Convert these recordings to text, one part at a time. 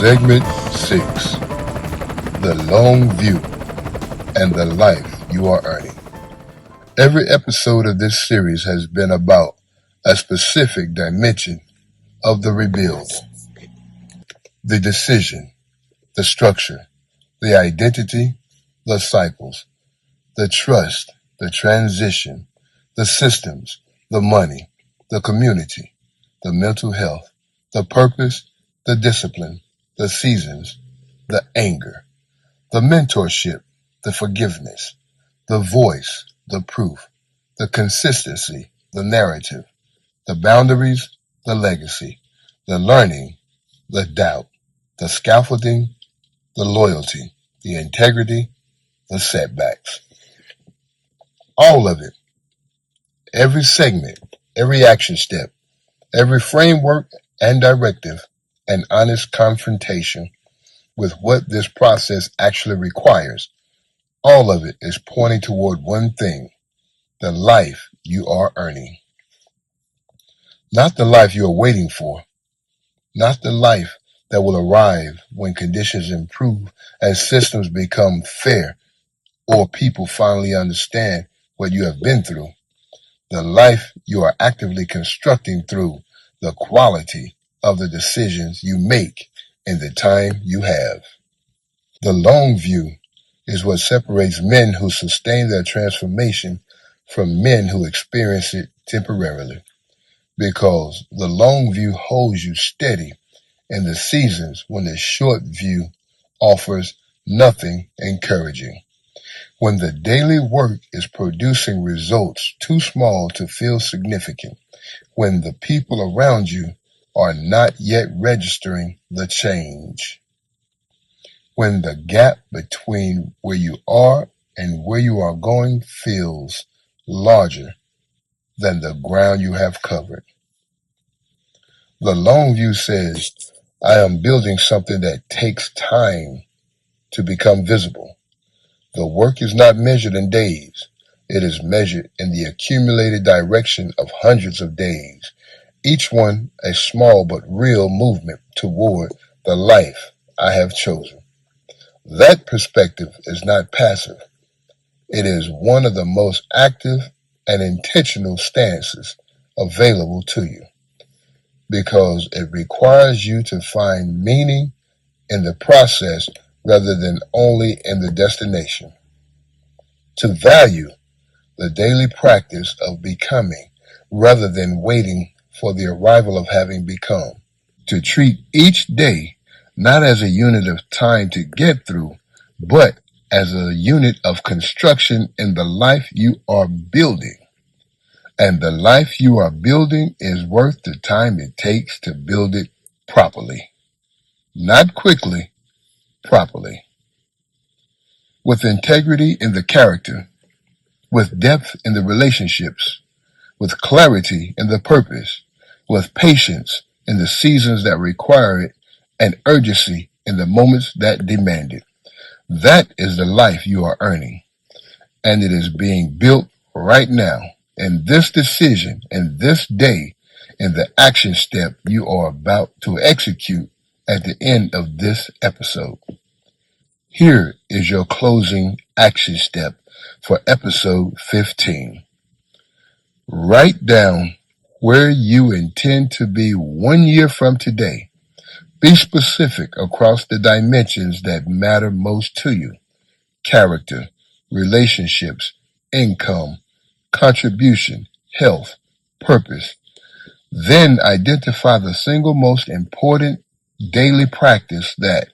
Segment 6, The Long View and the Life You Are Earning. Every episode of this series has been about a specific dimension of the rebuild. The decision, the structure, the identity, the cycles, the trust, the transition, the systems, the money, the community, the mental health, the purpose, the discipline, the seasons, the anger, the mentorship, the forgiveness, the voice, the proof, the consistency, the narrative, the boundaries, the legacy, the learning, the doubt, the scaffolding, the loyalty, the integrity, the setbacks. All of it. Every segment, every action step, every framework and directive, an honest confrontation with what this process actually requires. All of it is pointing toward one thing, the life you are earning. Not the life you are waiting for, not the life that will arrive when conditions improve and systems become fair or people finally understand what you have been through. The life you are actively constructing through the quality of the decisions you make in the time you have. The long view is what separates men who sustain their transformation from men who experience it temporarily, because the long view holds you steady in the seasons when the short view offers nothing encouraging. When the daily work is producing results too small to feel significant, when the people around you are not yet registering the change, when the gap between where you are and where you are going feels larger than the ground you have covered. The long view says, I am building something that takes time to become visible. The work is not measured in days. It is measured in the accumulated direction of hundreds of days, each one a small but real movement toward the life I have chosen. That perspective is not passive. It is one of the most active and intentional stances available to you, because it requires you to find meaning in the process rather than only in the destination. To value the daily practice of becoming rather than waiting for the arrival of having become. To treat each day not as a unit of time to get through, but as a unit of construction in the life you are building. And the life you are building is worth the time it takes to build it properly. Not quickly, properly. With integrity in the character, with depth in the relationships, with clarity in the purpose, with patience in the seasons that require it, and urgency in the moments that demand it. That is the life you are earning, and it is being built right now, in this decision, in this day, in the action step you are about to execute at the end of this episode. Here is your closing action step for episode 15. Write down where you intend to be 1 year from today. Be specific across the dimensions that matter most to you: character, relationships, income, contribution, health, purpose. Then identify the single most important daily practice that,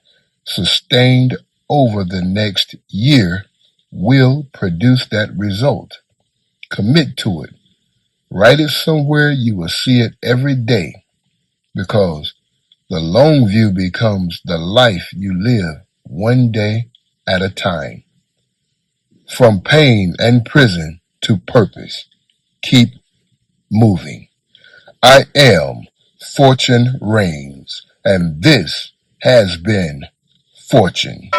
sustained over the next year, will produce that result. Commit to it. Write it somewhere you will see it every day, because the long view becomes the life you live one day at a time. From pain and prison to purpose, keep moving. I am Fortune Reigns, and this has been Fortune.